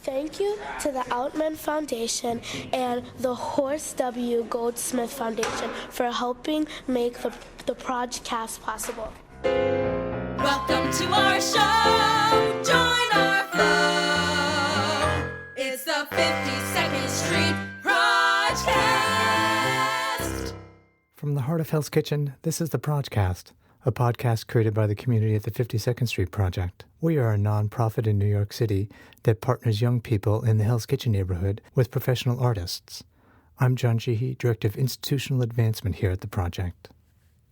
Thank you to the Outman Foundation and the Horace W. Goldsmith Foundation for helping make the PROJcast possible. Welcome to our show. Join our flow. It's the 52nd Street PROJcast. From the heart of Hell's Kitchen, this is the PROJcast, a podcast created by the community at the 52nd Street Project. We are a non-profit in New York City that partners young people in the Hell's Kitchen neighborhood with professional artists. I'm John Sheehy, Director of Institutional Advancement here at the project.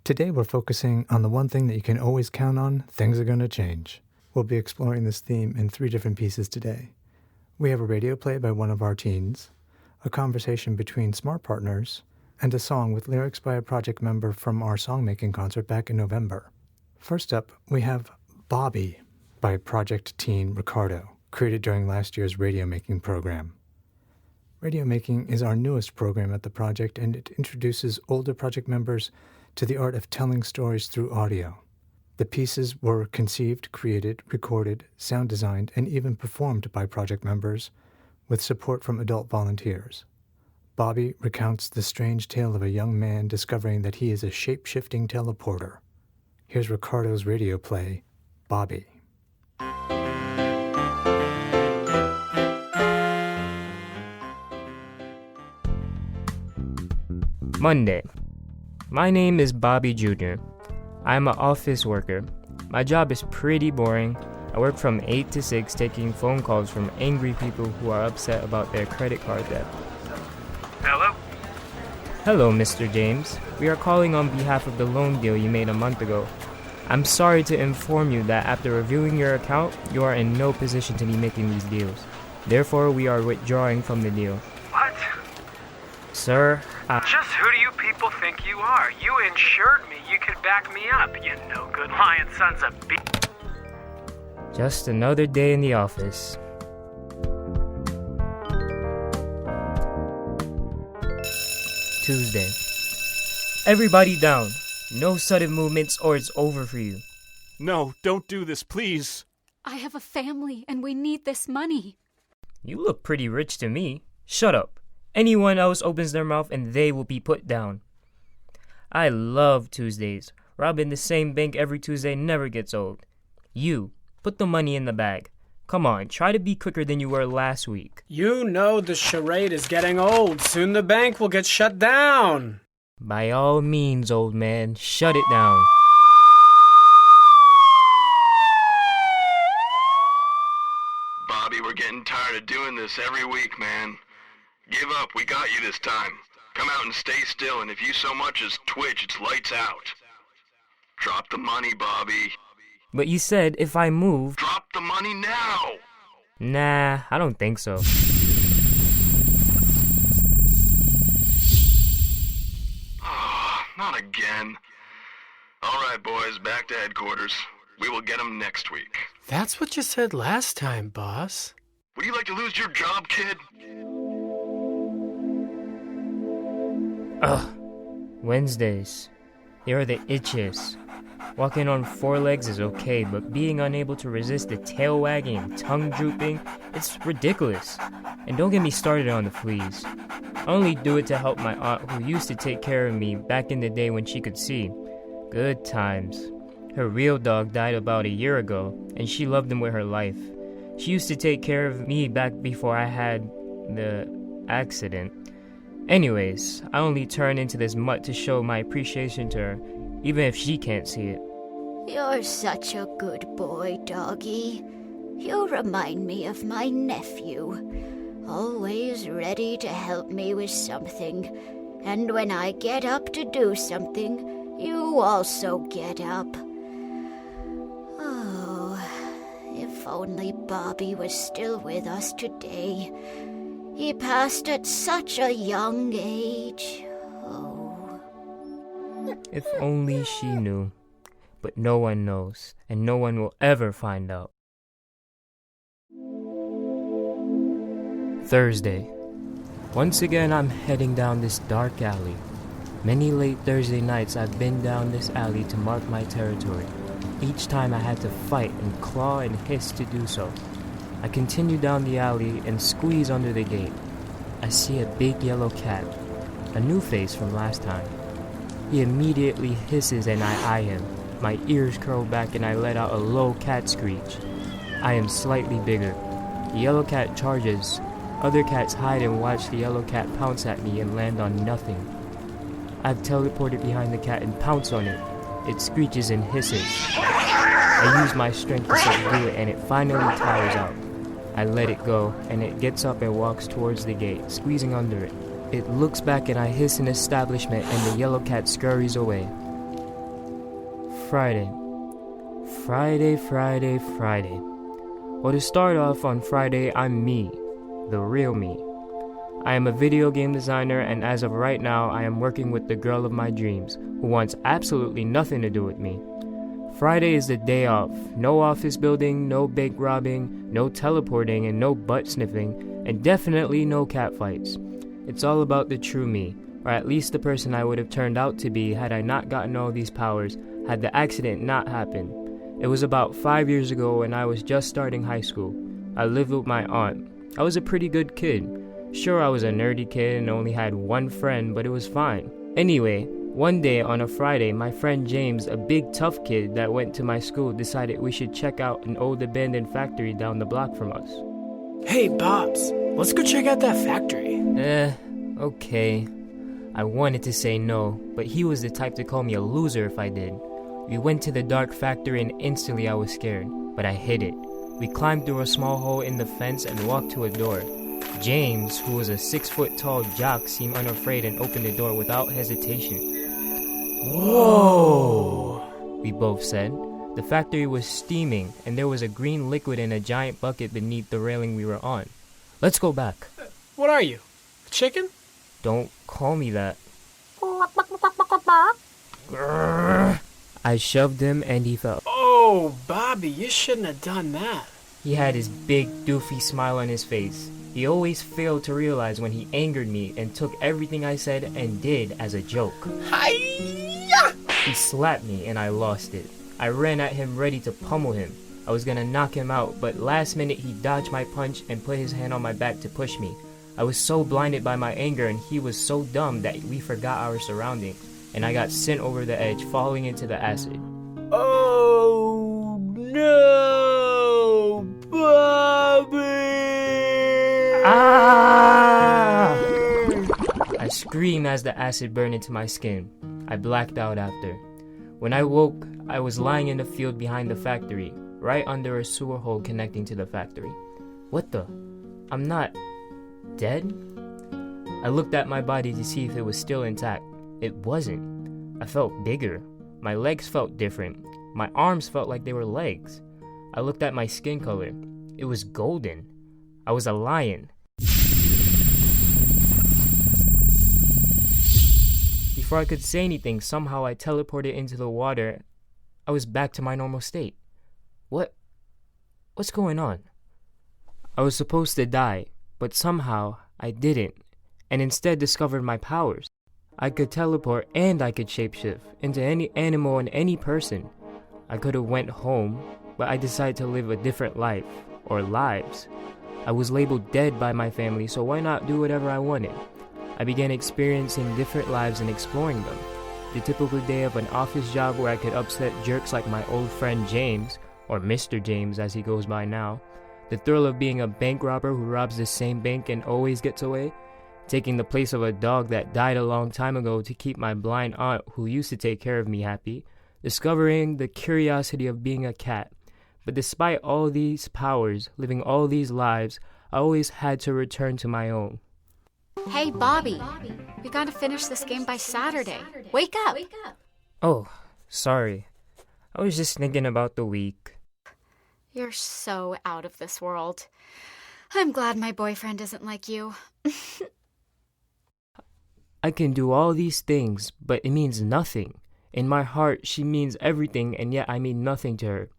Today we're focusing on the one thing that you can always count on: things are going to change. We'll be exploring this theme in 3 different pieces today. We have a radio play by one of our teens, a conversation between smart partners, and a song with lyrics by a project member from our Songmaking concert back in November. First up, we have Bobby by project teen Ricardo, created during last year's Radiomaking program. Radiomaking is our newest program at the project, and it introduces older project members to the art of telling stories through audio. The pieces were conceived, created, recorded, sound designed, and even performed by project members with support from adult volunteers. Bobby recounts the strange tale of a young man discovering that he is a shape-shifting teleporter. Here's Ricardo's radio play, Bobby. Monday. My name is Bobby Jr. I'm an office worker. My job is pretty boring. I work from 8 to 6 taking phone calls from angry people who are upset about their credit card debt. Hello? Hello, Mr. James. We are calling on behalf of the loan deal you made a month ago. I'm sorry to inform you that after reviewing your account, you are in no position to be making these deals. Therefore, we are withdrawing from the deal. What? Sir, Just who do you people think you are? You insured me. You could back me up. You no good lying sons of b... Just another day in the office. Tuesday. Everybody down. No sudden movements or it's over for you. No, don't do this, please. I have a family and we need this money. You look pretty rich to me. Shut up. Anyone else opens their mouth and they will be put down. I love Tuesdays. Robbing the same bank every Tuesday never gets old. You, put the money in the bag. Come on, try to be quicker than you were last week. You know the charade is getting old. Soon the bank will get shut down. By all means, old man, shut it down. Bobby, we're getting tired of doing this every week, man. Give up, we got you this time. Come out and stay still, and if you so much as twitch, it's lights out. Drop the money, Bobby. But you said if I move... Drop the money now! Nah, I don't think so. Not again. Alright, boys, back to headquarters. We will get them next week. That's what you said last time, boss. Would you like to lose your job, kid? Ugh. Wednesdays. They are the itches. Walking on 4 legs is okay, but being unable to resist the tail wagging and tongue drooping, it's ridiculous. And don't get me started on the fleas. I only do it to help my aunt who used to take care of me back in the day when she could see. Good times. Her real dog died about a year ago, and she loved him with her life. She used to take care of me back before I had the accident. Anyways, I only turn into this mutt to show my appreciation to her, even if she can't see it. You're such a good boy, doggy. You remind me of my nephew. Always ready to help me with something. And when I get up to do something, you also get up. Oh, if only Bobby was still with us today. He passed at such a young age. Oh. If only she knew. But no one knows, and no one will ever find out. Thursday. Once again, I'm heading down this dark alley. Many late Thursday nights I've been down this alley to mark my territory. Each time I had to fight and claw and hiss to do so. I continue down the alley and squeeze under the gate. I see a big yellow cat, a new face from last time. He immediately hisses and I eye him. My ears curl back and I let out a low cat screech. I am slightly bigger. The yellow cat charges. Other cats hide and watch the yellow cat pounce at me and land on nothing. I've teleported behind the cat and pounce on it. It screeches and hisses. I use my strength to subdue it and it finally tires out. I let it go and it gets up and walks towards the gate, squeezing under it. It looks back and I hiss an establishment and the yellow cat scurries away. Friday. Well, to start off on Friday, I'm me, the real me. I am a video game designer and as of right now, I am working with the girl of my dreams, who wants absolutely nothing to do with me. Friday is the day off. No office building, no bank robbing, no teleporting, and no butt sniffing, and definitely no cat fights. It's all about the true me, or at least the person I would have turned out to be had I not gotten all these powers, had the accident not happened. It was about 5 years ago when I was just starting high school. I lived with my aunt. I was a pretty good kid. Sure, I was a nerdy kid and only had one friend, but it was fine. Anyway, one day on a Friday, my friend James, a big tough kid that went to my school, decided we should check out an old abandoned factory down the block from us. Hey, Bobs, let's go check out that factory. Okay. I wanted to say no, but he was the type to call me a loser if I did. We went to the dark factory and instantly I was scared, but I hid it. We climbed through a small hole in the fence and walked to a door. James, who was a 6-foot-tall jock, seemed unafraid and opened the door without hesitation. Whoa! We both said. The factory was steaming, and there was a green liquid in a giant bucket beneath the railing we were on. Let's go back. What are you? A chicken? Don't call me that. Grrr. I shoved him and he fell. Oh, Bobby, you shouldn't have done that. He had his big, doofy smile on his face. He always failed to realize when he angered me and took everything I said and did as a joke. Hi-ya! He slapped me and I lost it. I ran at him ready to pummel him. I was gonna knock him out, but last minute he dodged my punch and put his hand on my back to push me. I was so blinded by my anger and he was so dumb that we forgot our surroundings, and I got sent over the edge, falling into the acid. Oh no, Bobby! Ah! I screamed as the acid burned into my skin. I blacked out after. When I woke, I was lying in the field behind the factory, right under a sewer hole connecting to the factory. What the? I'm not dead? I looked at my body to see if it was still intact. It wasn't. I felt bigger. My legs felt different. My arms felt like they were legs. I looked at my skin color. It was golden. I was a lion. Before I could say anything, somehow I teleported into the water. I was back to my normal state. What's going on? I was supposed to die, but somehow I didn't, and instead discovered my powers. I could teleport and I could shapeshift into any animal and any person. I could have went home, but I decided to live a different life, or lives. I was labeled dead by my family, so why not do whatever I wanted? I began experiencing different lives and exploring them. The typical day of an office job where I could upset jerks like my old friend James, or Mr. James as he goes by now. The thrill of being a bank robber who robs the same bank and always gets away. Taking the place of a dog that died a long time ago to keep my blind aunt who used to take care of me happy. Discovering the curiosity of being a cat. But despite all these powers, living all these lives, I always had to return to my own. Hey, Bobby. We gotta finish this game by Saturday. Wake up. Oh, sorry. I was just thinking about the week. You're so out of this world. I'm glad my boyfriend isn't like you. I can do all these things, but it means nothing. In my heart, she means everything, and yet I mean nothing to her.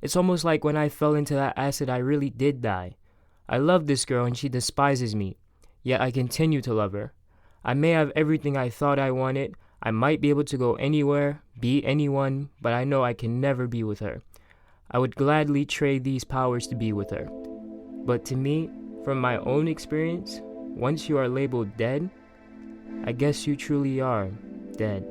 It's almost like when I fell into that acid, I really did die. I love this girl, and she despises me. Yet I continue to love her. I may have everything I thought I wanted. I might be able to go anywhere, be anyone, but I know I can never be with her. I would gladly trade these powers to be with her. But to me, from my own experience, once you are labeled dead, I guess you truly are dead.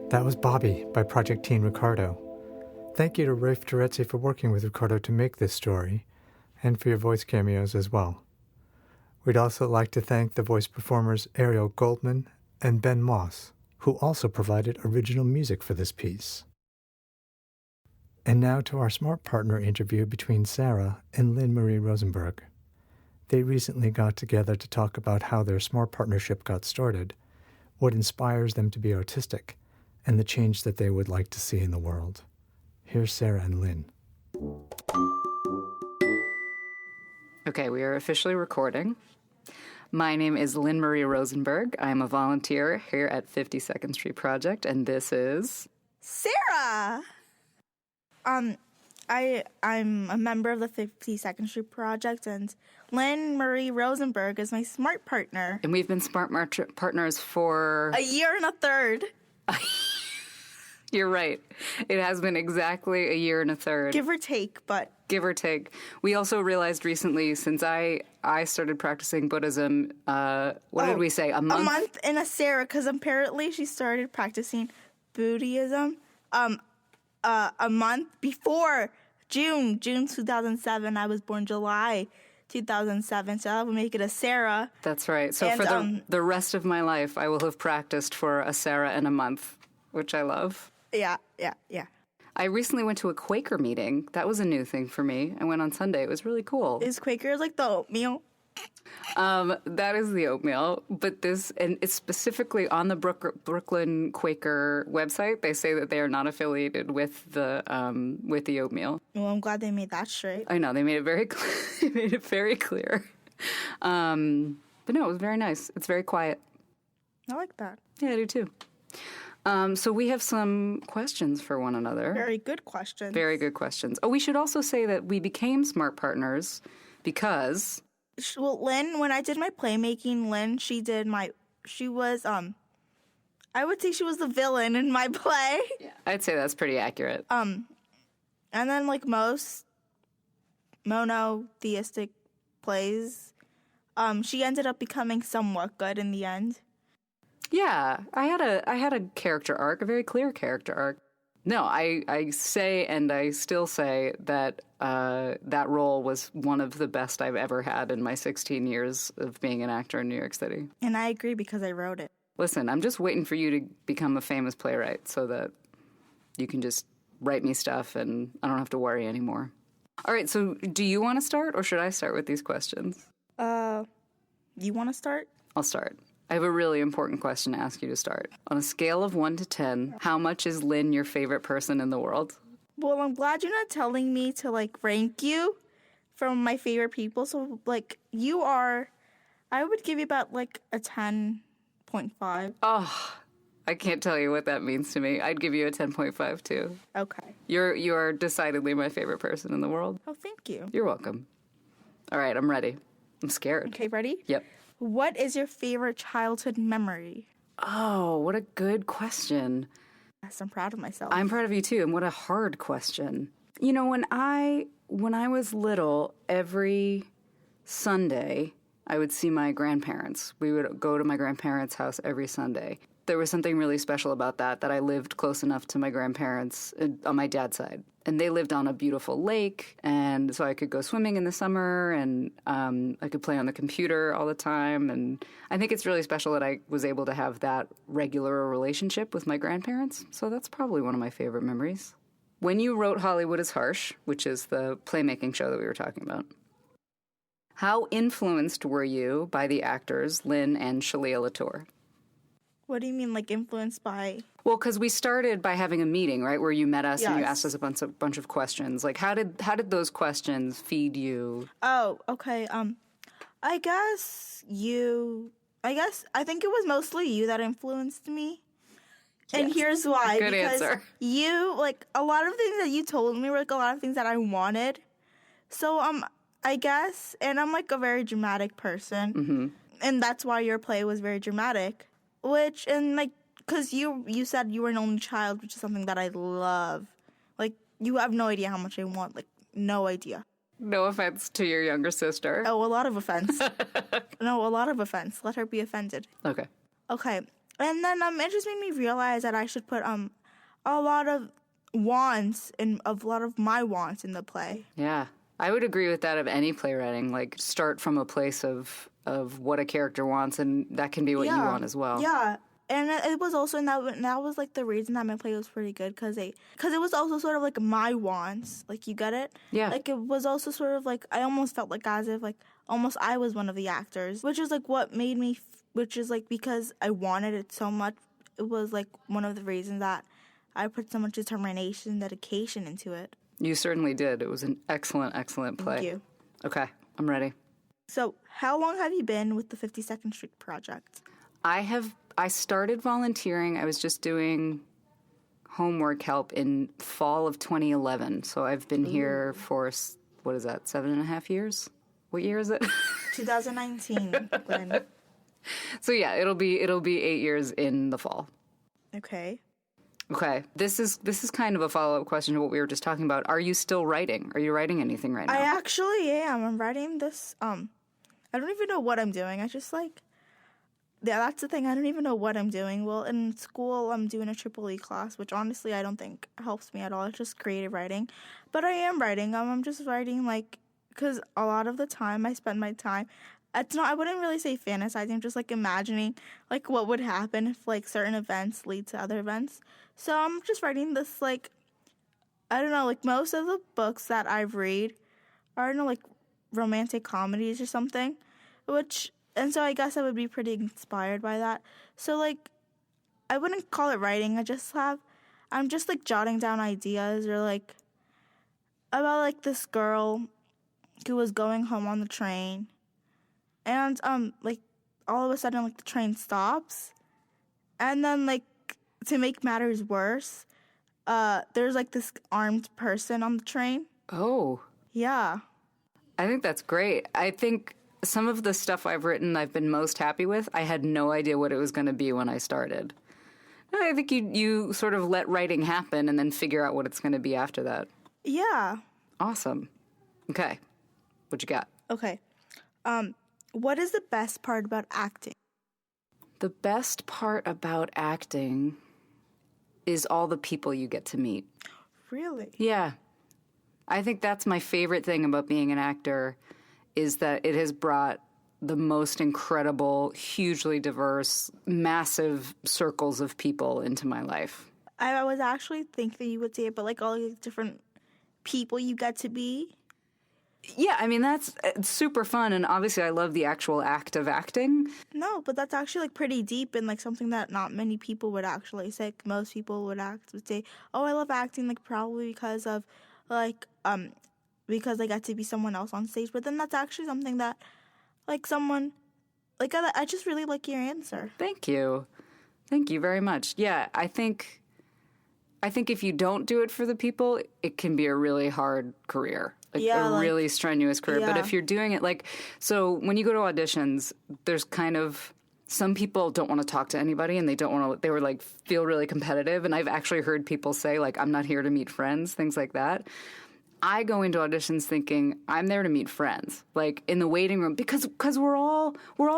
That was Bobby by Project Teen Ricardo. Thank you to Rafe Terezzi for working with Ricardo to make this story, and for your voice cameos as well. We'd also like to thank the voice performers Ariel Goldman and Ben Moss, who also provided original music for this piece. And now to our Smart Partner interview between Sarah and Lynne Marie Rosenberg. They recently got together to talk about how their Smart Partnership got started, what inspires them to be artistic, and the change that they would like to see in the world. Here's Sarah and Lynne. Okay, we are officially recording. My name is Lynne Marie Rosenberg. I'm a volunteer here at 52nd Street Project, and this is... Sarah! I'm a member of the 52nd Street Project, and Lynne Marie Rosenberg is my Smart Partner. And we've been Smart Partners for... a year and a third. You're right. It has been exactly a year and a third. Give or take, but... Give or take. We also realized recently, since I started practicing Buddhism, what did we say, a month? A month in a Sarah, because apparently she started practicing Buddhism a month before June 2007. I was born July 2007, so that would make it a Sarah. That's right. So and, for the rest of my life, I will have practiced for a Sarah and a month, which I love. Yeah. I recently went to a Quaker meeting. That was a new thing for me. I went on Sunday. It was really cool. Is Quaker like the oatmeal? That is the oatmeal. But and it's specifically on the Brooklyn Quaker website. They say that they are not affiliated with the oatmeal. Well, I'm glad they made that straight. I know. They made it very clear. But no, it was very nice. It's very quiet. I like that. Yeah, I do too. So we have some questions for one another. Very good questions. Very good questions. Oh, we should also say that we became Smart Partners because... Well, Lynne, when I did my playmaking, Lynne, she was, I would say she was the villain in my play. Yeah, I'd say that's pretty accurate. And then, like most monotheistic plays, she ended up becoming somewhat good in the end. Yeah, I had a character arc, a very clear character arc. No, I say and I still say that that role was one of the best I've ever had in my 16 years of being an actor in New York City. And I agree because I wrote it. Listen, I'm just waiting for you to become a famous playwright so that you can just write me stuff and I don't have to worry anymore. All right, so do you want to start or should I start with these questions? You want to start? I'll start. I have a really important question to ask you to start. On a scale of 1 to 10, how much is Lynne your favorite person in the world? Well, I'm glad you're not telling me to, rank you from my favorite people. So, you are, I would give you about, a 10.5. Oh, I can't tell you what that means to me. I'd give you a 10.5, too. Okay. You are decidedly my favorite person in the world. Oh, thank you. You're welcome. All right, I'm ready. I'm scared. Okay, ready? Yep. What is your favorite childhood memory? Oh, what a good question. Yes, I'm proud of myself. I'm proud of you, too, and what a hard question. You know, when I was little, every Sunday, I would see my grandparents. We would go to my grandparents' house every Sunday. There was something really special about that I lived close enough to my grandparents on my dad's side. And they lived on a beautiful lake, and so I could go swimming in the summer, and I could play on the computer all the time. And I think it's really special that I was able to have that regular relationship with my grandparents. So that's probably one of my favorite memories. When you wrote Hollywood is Harsh, which is the playmaking show that we were talking about, how influenced were you by the actors Lynne and Shalia Latour? What do you mean, influenced by? Well, because we started by having a meeting, right, where you met us Yes. and you asked us a bunch of questions. How did those questions feed you? Oh, okay. I think it was mostly you that influenced me. Yes. And here's why. Good because answer. You, a lot of things that you told me were, a lot of things that I wanted. So, I guess, and I'm, a very dramatic person. Mm-hmm. And that's why your play was very dramatic. Because you said you were an only child, which is something that I love. Like, you have no idea how much I want. Like, no idea. No offense to your younger sister. Oh, a lot of offense. No, a lot of offense. Let her be offended. Okay. Okay. And then it just made me realize that I should put a lot of wants a lot of my wants in the play. Yeah. I would agree with that of any playwriting. Like, start from a place of what a character wants, and that can be what you want as well. Yeah. And it was also, and that was, like, the reason that my play was pretty good, because it was also sort of, like, my wants. Like, you get it? Yeah. Like, it was also sort of, like, I almost felt like as if, like, almost I was one of the actors, which is, like, what made me, which is, like, because I wanted it so much, it was, like, one of the reasons that I put so much determination and dedication into it. You certainly did. It was an excellent, excellent play. Thank you. Okay, I'm ready. So, how long have you been with the 52nd Street Project? I started volunteering. I was just doing homework help in fall of 2011. So I've been here for, 7.5 years? What year is it? 2019, Lynn. So yeah, it'll be 8 years in the fall. Okay. Okay. This is kind of a follow-up question to what we were just talking about. Are you still writing? Are you writing anything right now? I actually am. I'm writing this, I don't even know what I'm doing. I just, like... Yeah, that's the thing. I don't even know what I'm doing. Well, in school, I'm doing a triple E class, which honestly I don't think helps me at all. It's just creative writing. But I am writing. I'm just writing, like, because a lot of the time I spend my time, I wouldn't really say fantasizing, just, like, imagining, like, what would happen if, like, certain events lead to other events. So I'm just writing this, like, I don't know, like, most of the books that I've read are, like, romantic comedies or something, and so I guess I would be pretty inspired by that. So, like, I wouldn't call it writing. I'm just, like, jotting down ideas or, like, about, like, this girl who was going home on the train. And, like, all of a sudden, like, the train stops. And then, like, to make matters worse, there's, like, this armed person on the train. Oh. Yeah. I think that's great. I think... some of the stuff I've written I've been most happy with, I had no idea what it was going to be when I started. I think you sort of let writing happen and then figure out what it's going to be after that. Yeah. Awesome. Okay. What you got? Okay. What is the best part about acting? The best part about acting is all the people you get to meet. Really? Yeah. I think that's my favorite thing about being an actor, is that it has brought the most incredible, hugely diverse, massive circles of people into my life. I was actually thinking you would say it, but, like, all these different people you get to be. Yeah, I mean, that's super fun, and obviously I love the actual act of acting. No, but that's actually, like, pretty deep and, like, something that not many people would actually say. Most people would say, oh, I love acting, like, probably because of, like, because I got to be someone else on stage. But then that's actually something that, like, someone, like, I just really like your answer. Thank you. Thank you very much. Yeah, I think if you don't do it for the people, it can be a really hard career. Really strenuous career. Yeah. But if you're doing it, like, so when you go to auditions, there's kind of, some people don't want to talk to anybody and they were like, feel really competitive. And I've actually heard people say, like, I'm not here to meet friends, things like that. I go into auditions thinking I'm there to meet friends, like in the waiting room, because we're all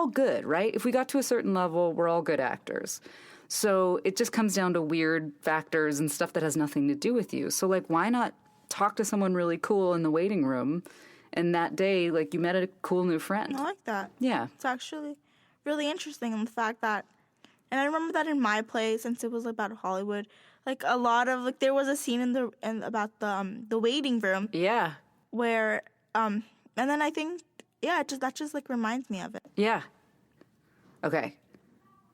good, right? If we got to a certain level, we're all good actors. So it just comes down to weird factors and stuff that has nothing to do with you. So, like, why not talk to someone really cool in the waiting room, and that day, like, you met a cool new friend? I like that. Yeah. It's actually really interesting in the fact that, and I remember that in my play, since it was about Hollywood, like, a lot of, like, there was a scene about the waiting room. Yeah. Where, and then I think, yeah, that just, like, reminds me of it. Yeah. Okay.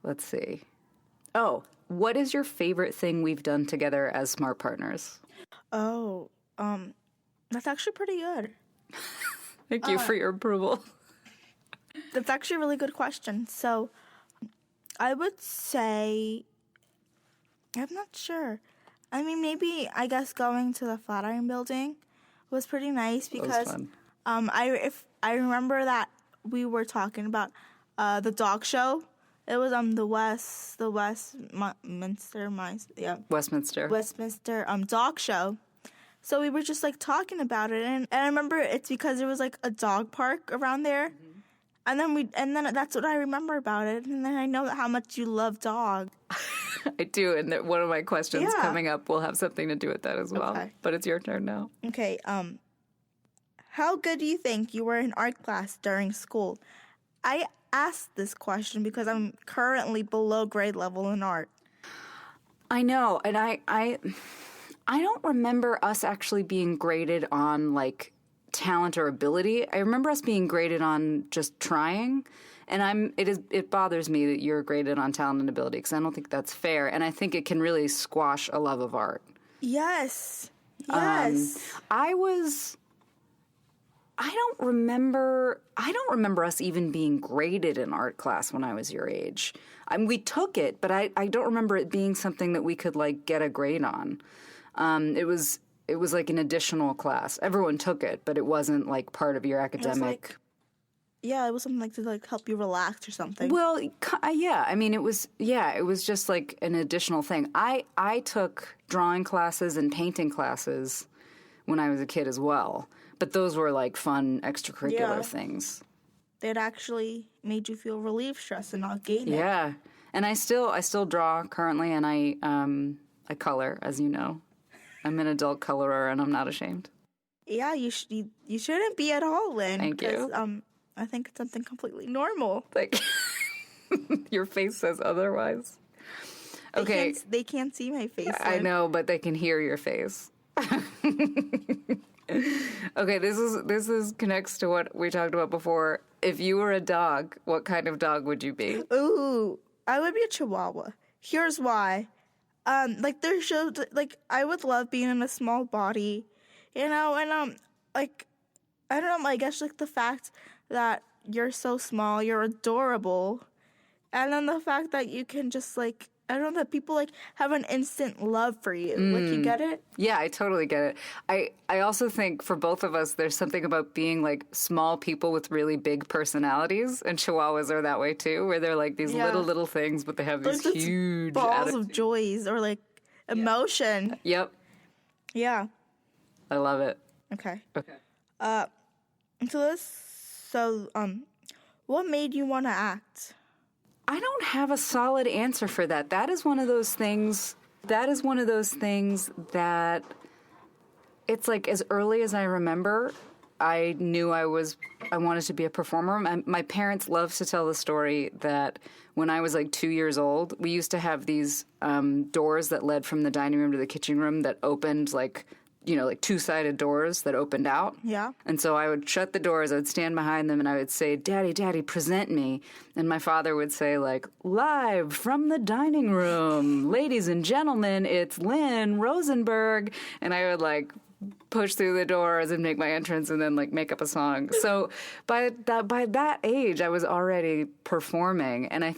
Let's see. Oh, what is your favorite thing we've done together as smart partners? Oh, that's actually pretty good. Thank you for your approval. That's actually a really good question. So, I would say, I'm not sure. I mean, maybe, I guess going to the Flatiron Building was pretty nice because I remember that we were talking about the dog show It was Westminster dog show. So we were just like talking about it, and I remember it's because there was like a dog park around there, and then that's what I remember about it, and then I know how much you love dogs. I do, and one of my questions coming up will have something to do with that as well. Okay. But it's your turn now. Okay. How good do you think you were in art class during school? I asked this question because I'm currently below grade level in art. I know, and I don't remember us actually being graded on like talent or ability. I remember us being graded on just trying, and it bothers me that you're graded on talent and ability because I don't think that's fair, and I think it can really squash a love of art. Yes. I don't remember us even being graded in art class when I was your age. I mean, we took it, but I don't remember it being something that we could like get a grade on. It was like an additional class. Everyone took it, but it wasn't like part of your academic. It was something like to like help you relax or something. Well, yeah. I mean, it was just like an additional thing. I took drawing classes and painting classes when I was a kid as well. But those were like fun extracurricular things. It actually made you feel relief stress and not gain it. Yeah. And I still draw currently, and I color, as you know. I'm an adult colorer, and I'm not ashamed. Yeah, you shouldn't be at all, Lynn. Thank you. I think it's something completely normal. Like, your face says otherwise. Okay. They can't see my face, Lynn. I know, but they can hear your face. Okay, this is connects to what we talked about before. If you were a dog, what kind of dog would you be? Ooh, I would be a Chihuahua. Here's why. Like there's shows like I would love being in a small body, you know, and like I don't know, I guess like the fact that you're so small, you're adorable, and then the fact that you can just like I don't know, that people like have an instant love for you. Like you get it? Yeah, I totally get it. I also think for both of us, there's something about being like small people with really big personalities, and Chihuahuas are that way too, where they're like these little things, but they have these huge balls of joys or like emotion. Yep. Yeah. I love it. Okay. So what made you want to act? I don't have a solid answer for that. That is one of those things that it's like as early as I remember, I knew I wanted to be a performer. My parents love to tell the story that when I was like 2 years old, we used to have these doors that led from the dining room to the kitchen room that opened like two-sided doors that opened out. Yeah. And so I would shut the doors, I would stand behind them, and I would say, Daddy, Daddy, present me. And my father would say, like, live from the dining room, ladies and gentlemen, it's Lynne Rosenberg. And I would, like, push through the doors and make my entrance and then, like, make up a song. So by that age, I was already performing. And I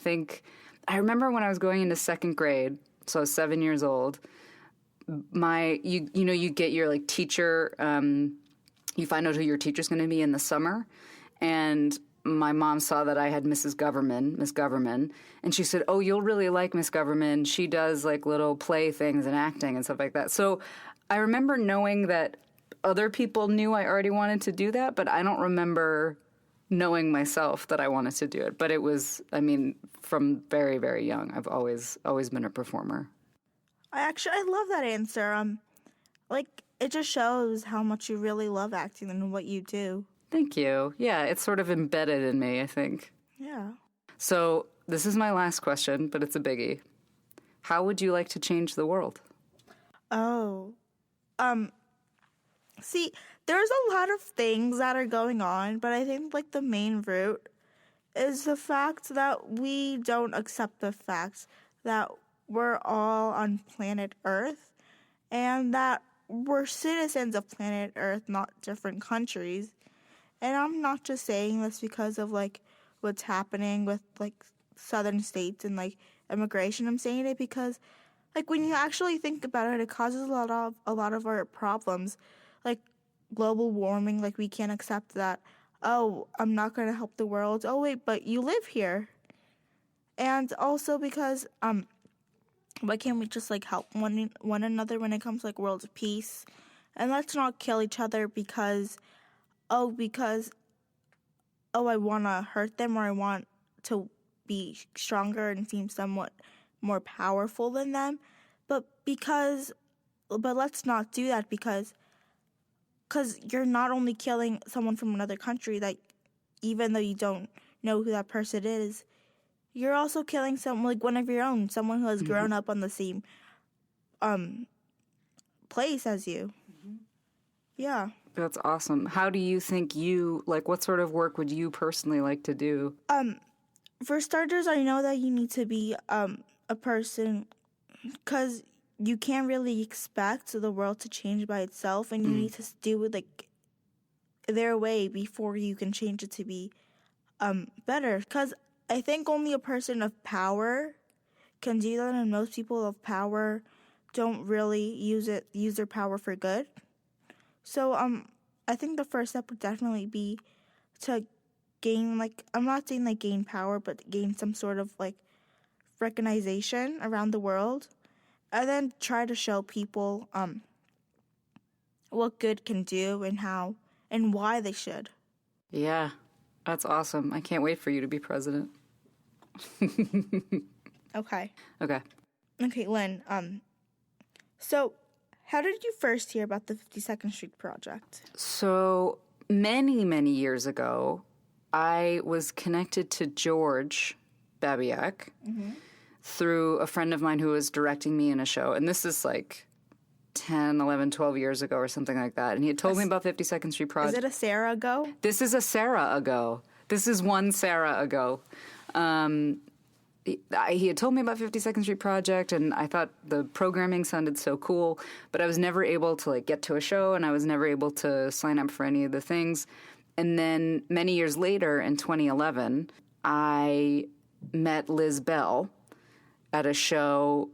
remember when I was going into second grade, so I was 7 years old, you get your like teacher, you find out who your teacher's going to be in the summer, and my mom saw that I had Miss Governman, and she said, "Oh, you'll really like Miss Governman. She does like little play things and acting and stuff like that." So I remember knowing that other people knew I already wanted to do that, but I don't remember knowing myself that I wanted to do it. But it was, I mean, from very, very young, I've always been a performer. I love that answer. Like, it just shows how much you really love acting and what you do. Thank you. Yeah, it's sort of embedded in me, I think. Yeah. So, this is my last question, but it's a biggie. How would you like to change the world? Oh. See, there's a lot of things that are going on, but I think, like, the main root is the fact that we don't accept the fact that we're all on planet Earth, and that we're citizens of planet Earth, not different countries. And I'm not just saying this because of, like, what's happening with, like, southern states and, like, immigration. I'm saying it because, like, when you actually think about it, it causes a lot of our problems, like global warming. Like, we can't accept that, oh, I'm not going to help the world. Oh, wait, but you live here. And also because why can't we just like help one another when it comes to like world peace? And let's not kill each other because I want to hurt them or I want to be stronger and seem somewhat more powerful than them. But let's not do that because you're not only killing someone from another country that even though you don't know who that person is, you're also killing someone like one of your own, someone who has grown up on the same place as you. Yeah. That's awesome. How do you think what sort of work would you personally like to do? For starters, I know that you need to be a person because you can't really expect the world to change by itself, and you need to do it like their way before you can change it to be better. Because I think only a person of power can do that, and most people of power don't really use their power for good. So I think the first step would definitely be to gain I'm not saying like gain power, but gain some sort of like recognition around the world, and then try to show people what good can do and how and why they should. Yeah, that's awesome. I can't wait for you to be president. Okay, Lynn. So how did you first hear about the 52nd Street Project? So many, many years ago, I was connected to George Babiak through a friend of mine who was directing me in a show. And this is like 10, 11, 12 years ago or something like that. And he had told me about 52nd Street Project. Is it a Sarah ago? This is a Sarah ago. This is one Sarah ago. He had told me about 52nd Street Project, and I thought the programming sounded so cool, but I was never able to like get to a show, and I was never able to sign up for any of the things. And then many years later, in 2011, I met Liz Bell at a show.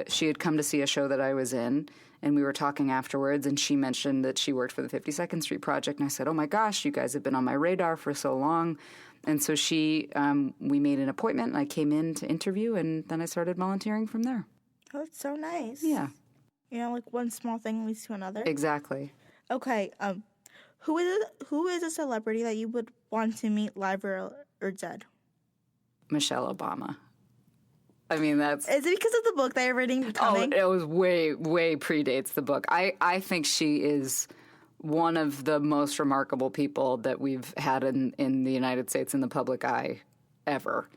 She had come to see a show that I was in, and we were talking afterwards, and she mentioned that she worked for the 52nd Street Project, and I said, oh my gosh, you guys have been on my radar for so long. And so we made an appointment, and I came in to interview, and then I started volunteering from there. Oh, that's so nice. Yeah. You know, like one small thing leads to another. Exactly. Okay, who is a celebrity that you would want to meet live or dead? Michelle Obama. I mean, that's... Is it because of the book that you're reading, Becoming? Oh, it was way, way predates the book. I think she is one of the most remarkable people that we've had in the United States in the public eye ever.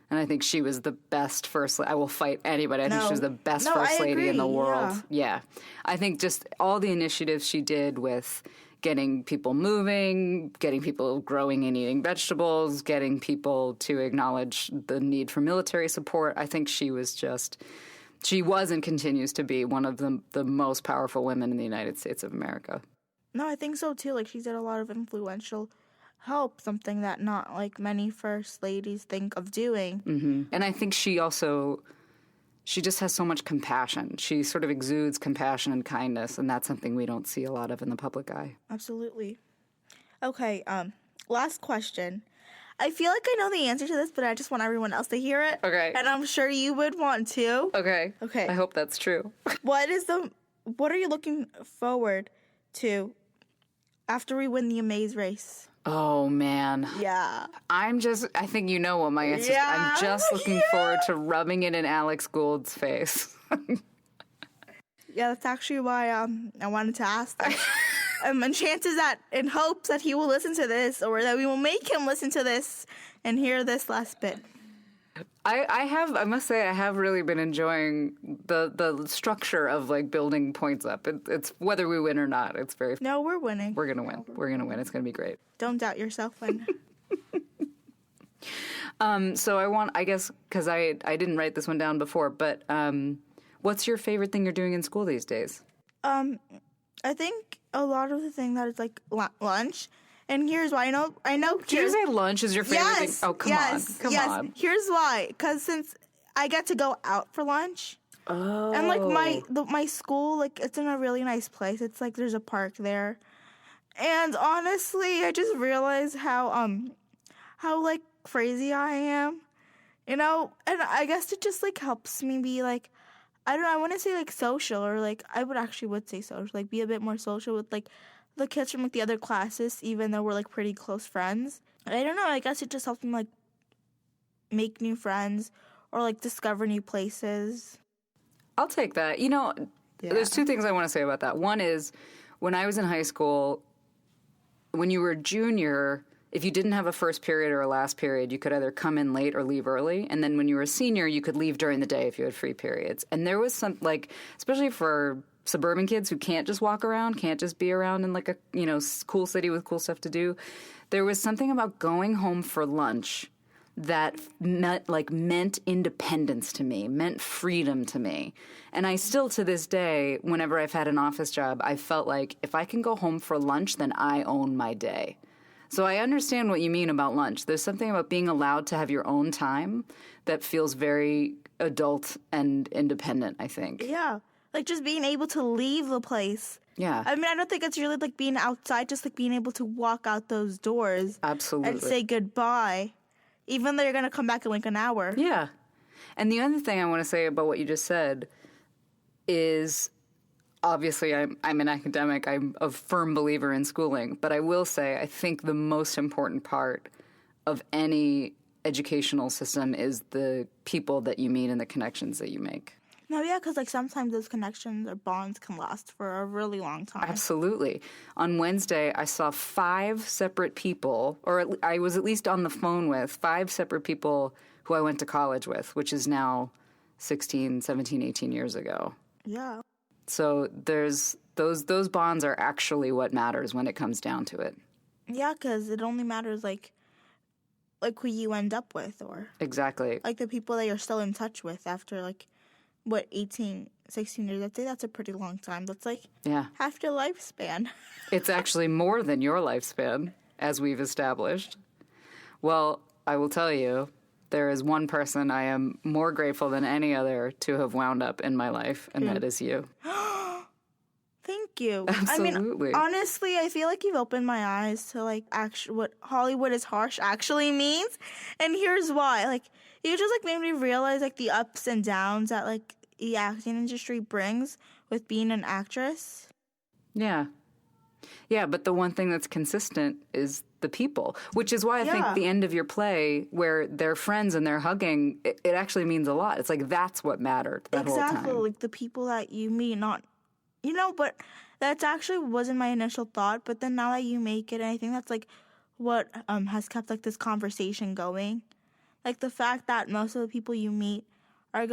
And I think she was the best first lady. I will fight anybody. I think she was the best first lady in the world. Yeah. I think just all the initiatives she did with getting people moving, getting people growing and eating vegetables, getting people to acknowledge the need for military support. I think she was and continues to be one of the most powerful women in the United States of America. No, I think so too. Like, she did a lot of influential help, something that not like many first ladies think of doing. Mm-hmm. And I think she just has so much compassion. She sort of exudes compassion and kindness, and that's something we don't see a lot of in the public eye. Absolutely. Okay, last question. I feel like I know the answer to this, but I just want everyone else to hear it. Okay. And I'm sure you would want to. Okay. Okay. I hope that's true. What are you looking forward to after we win the Amaze race? Oh, man. Yeah. I think you know what my answer is. I'm just looking forward to rubbing it in Alex Gould's face. Yeah, that's actually why I wanted to ask this. And chances that, in hopes that he will listen to this, or that we will make him listen to this and hear this last bit. I must say, I have really been enjoying the structure of like building points up. It's whether we win or not. It's very. No, we're winning. We're gonna win. We're gonna win. It's gonna be great. Don't doubt yourself, Lynne. So I guess because I didn't write this one down before, but what's your favorite thing you're doing in school these days? I think a lot of the thing that is like lunch. And here's why. I know. Did you say lunch is your favorite thing? Oh, come on. Here's why. Because since I get to go out for lunch. Oh. And like my school, like it's in a really nice place. It's like there's a park there. And honestly, I just realized how like crazy I am. you know, and I guess it just, like, helps me be, like, I don't know, I want to say, like, social, or, like, I would say social, like, be a bit more social with, like, the kids from, like, the other classes, even though we're, like, pretty close friends. I don't know, I guess it just helps me, like, make new friends or, like, discover new places. I'll take that. You know, there's two things I want to say about that. One is, when I was in high school, when you were a junior, if you didn't have a first period or a last period, you could either come in late or leave early. And then when you were a senior, you could leave during the day if you had free periods. And there was some, like, especially for suburban kids who can't just walk around, can't just be around in, like, a, you know, cool city with cool stuff to do, there was something about going home for lunch that meant independence to me, meant freedom to me. And I still, to this day, whenever I've had an office job, I felt like if I can go home for lunch, then I own my day. So I understand what you mean about lunch. There's something about being allowed to have your own time that feels very adult and independent, I think. Yeah, like just being able to leave the place. Yeah. I mean, I don't think it's really like being outside, just like being able to walk out those doors. Absolutely. And say goodbye. Even though you're going to come back in like an hour. Yeah. And the other thing I want to say about what you just said is, obviously, I'm an academic. I'm a firm believer in schooling. But I will say I think the most important part of any educational system is the people that you meet and the connections that you make. No, yeah, because like sometimes those connections or bonds can last for a really long time. Absolutely. On Wednesday, I saw 5 separate people, or I was at least on the phone with 5 separate people who I went to college with, which is now 16, 17, 18 years ago. Yeah. So there's those bonds are actually what matters when it comes down to it. Yeah, because it only matters like who you end up with, or exactly like the people that you're still in touch with after like 18, 16 years. I'd say that's a pretty long time. That's like half your lifespan. It's actually more than your lifespan, as we've established. Well, I will tell you, there is one person I am more grateful than any other to have wound up in my life, and that is you. Thank you. Absolutely. I mean, honestly, I feel like you've opened my eyes to like what Hollywood is harsh actually means, and here's why. Like, you just like made me realize like the ups and downs that like the acting industry brings with being an actress. Yeah. Yeah, but the one thing that's consistent is the people, which is why I think the end of your play where they're friends and they're hugging, it actually means a lot. It's like that's what mattered that whole time. Exactly, like the people that you meet, not, you know, but that's actually wasn't my initial thought, but then now that you make it, and I think that's like what has kept like this conversation going. Like the fact that most of the people you meet are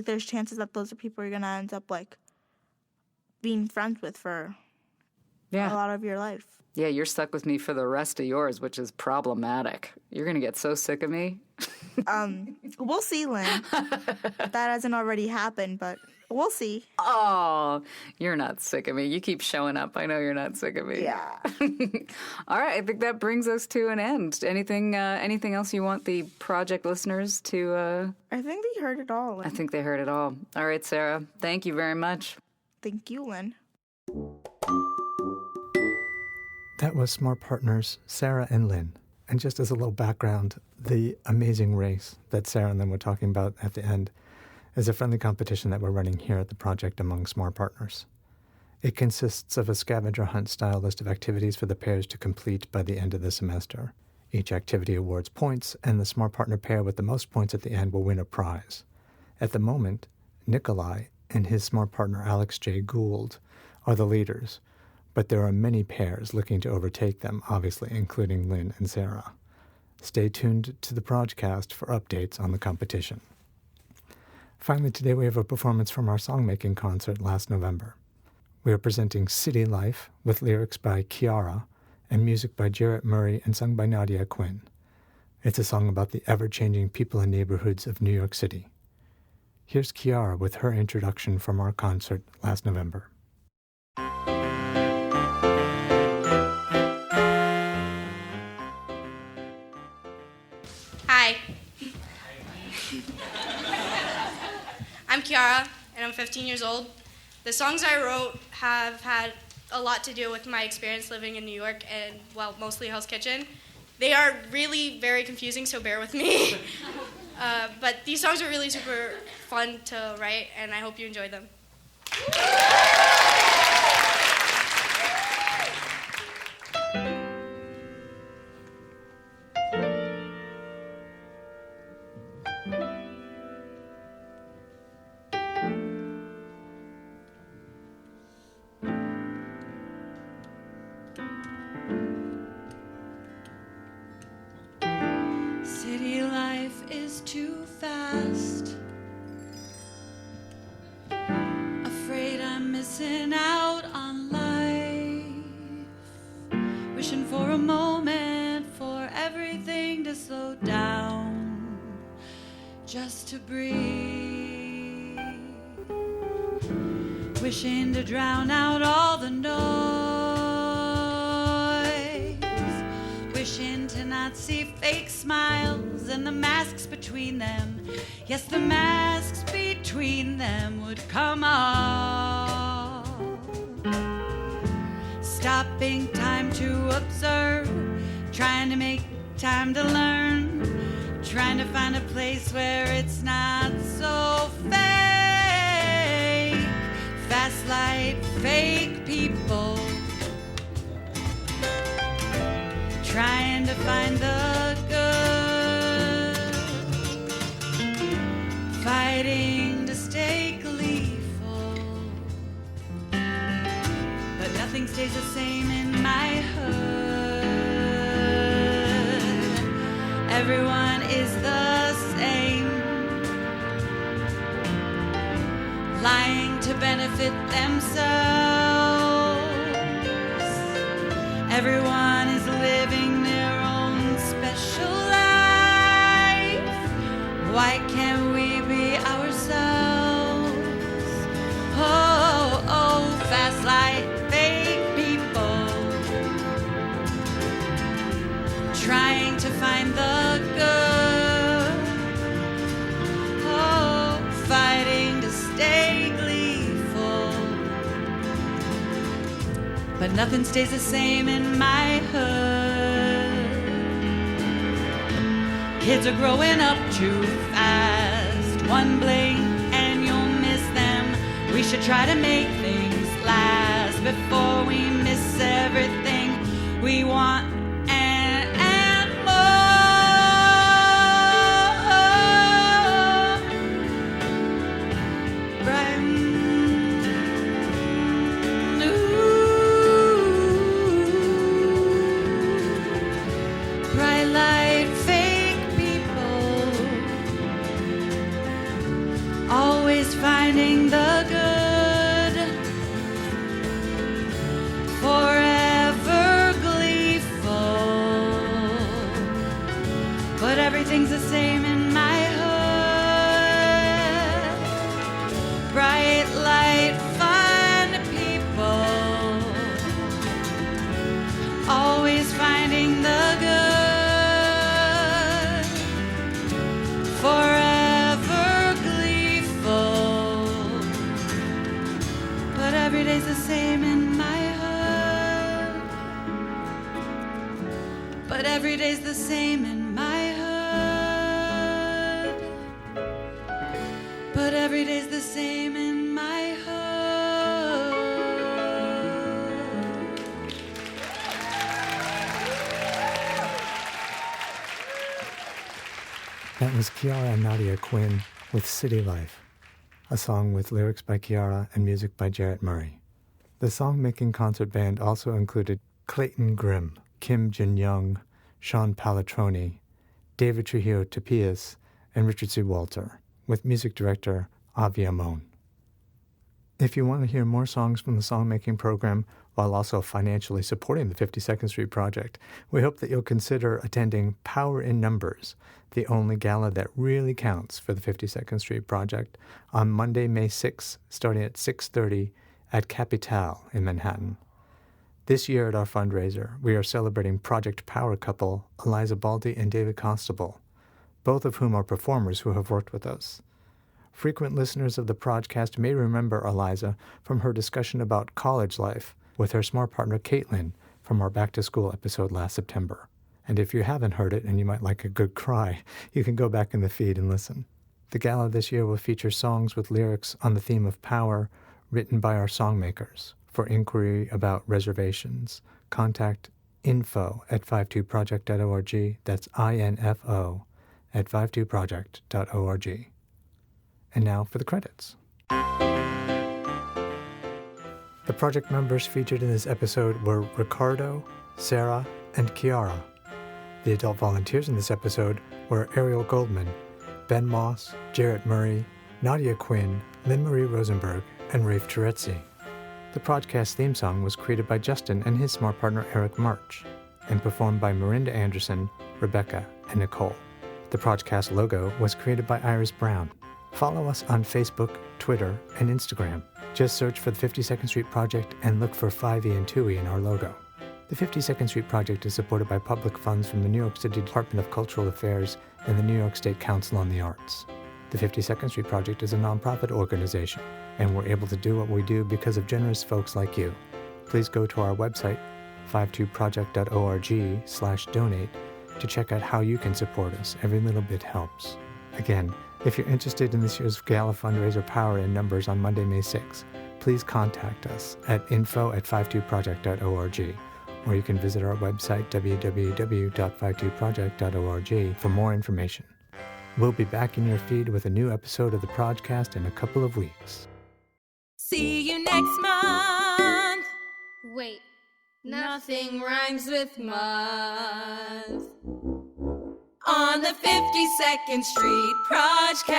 there's chances that those are people you're gonna end up like being friends with for a lot of your life. Yeah, you're stuck with me for the rest of yours, which is problematic. You're gonna get so sick of me. We'll see, Lynn. That hasn't already happened, but we'll see. Oh, you're not sick of me. You keep showing up. I know you're not sick of me. Yeah. All right, I think that brings us to an end. Anything else you want the project listeners to... I think they heard it all, Lynn. I think they heard it all. All right, Sarah, thank you very much. Thank you, Lynn. That was Smart Partners, Sarah and Lynn. And just as a little background, the amazing race that Sarah and Lynn were talking about at the end is a friendly competition that we're running here at the project among Smart Partners. It consists of a scavenger hunt style list of activities for the pairs to complete by the end of the semester. Each activity awards points, and the Smart Partner pair with the most points at the end will win a prize. At the moment, Nikolai and his Smart Partner Alex J. Gould are the leaders, but there are many pairs looking to overtake them, obviously, including Lynn and Sarah. Stay tuned to the PROJcast for updates on the competition. Finally, today we have a performance from our Songmaking concert last November. We are presenting City Life with lyrics by Kiara and music by Jarrett Murray and sung by Nadia Quinn. It's a song about the ever-changing people and neighborhoods of New York City. Here's Kiara with her introduction from our concert last November. Hi. I'm Kiara, and I'm 15 years old. The songs I wrote have had a lot to do with my experience living in New York and, well, mostly Hell's Kitchen. They are really very confusing, so bear with me. But these songs are really super fun to write, and I hope you enjoy them. City life is too fast. Afraid I'm missing out on life. Wishing for a moment for everything to slow down, just to breathe. Wishing to drown out all the noise. Wishing to not see fake smiles and the masks between them. Yes, the masks between them would come off. Stopping time to observe, trying to make time to learn, trying to find a place where it's not so fake. Fast light, fake people, trying to find the good, fighting to stay gleeful, but nothing stays the same in my hood. Everyone is the same, lying to benefit themselves. Everyone is living their own special life. Why can't we be ourselves? Oh, oh, fast light, fake people, trying to find the good. Oh, fighting to stay gleeful, but nothing stays the same in my hood. Kids are growing up too fast. One blink and you'll miss them. We should try to make things last before we miss everything we want and more. Bright, bright light, fake people, always finding the good, forever gleeful, but everything's the same in my hood. Bright light, fun people, always finding the good, forever gleeful, but every day's the same in my hood. But every day's the same in my hood. But every day's the same in my hood. That was Kiara and Nadia Quinn with City Life, a song with lyrics by Kiara and music by Jarrett Murray. The Songmaking concert band also included Clayton Grimm, Kim Jin Young, Sean Palatroni, David Trujillo Tapias, and Richard C. Walter, with music director Avi Amon. If you want to hear more songs from the Songmaking program while also financially supporting the 52nd Street Project, we hope that you'll consider attending Power in Numbers, the only gala that really counts for the 52nd Street Project, on Monday, May 6th, starting at 6:30 at Capitale in Manhattan. This year at our fundraiser, we are celebrating Project Power couple Eliza Baldy and David Constable, both of whom are performers who have worked with us. Frequent listeners of the PROJcast may remember Eliza from her discussion about college life with her smart partner Caitlin from our Back to School episode last September. And if you haven't heard it and you might like a good cry, you can go back in the feed and listen. The gala this year will feature songs with lyrics on the theme of power written by our songmakers. For inquiry about reservations, contact info@52project.org. That's INFO at 52project.org. And now for the credits. The project members featured in this episode were Ricardo, Sarah, and Kiara. The adult volunteers in this episode were Ariel Goldman, Ben Moss, Jarrett Murray, Nadia Quinn, Lynne Marie Rosenberg, and Rafe Terezzi. The PROJcast theme song was created by Justin and his smart partner Eric March, and performed by Miranda Anderson, Rebecca, and Nicole. The PROJcast logo was created by Iris Brown. Follow us on Facebook, Twitter, and Instagram. Just search for the 52nd Street Project and look for 5E and 2E in our logo. The 52nd Street Project is supported by public funds from the New York City Department of Cultural Affairs and the New York State Council on the Arts. The 52nd Street Project is a nonprofit organization, and we're able to do what we do because of generous folks like you. Please go to our website, 52project.org/donate, to check out how you can support us. Every little bit helps. Again, if you're interested in this year's Gala fundraiser Power in Numbers on Monday, May 6th, please contact us at info@52project.org, or you can visit our website, www.52project.org, for more information. We'll be back in your feed with a new episode of the PROJcast in a couple of weeks. See you next month. Wait, nothing rhymes with month. On the 52nd Street PROJcast.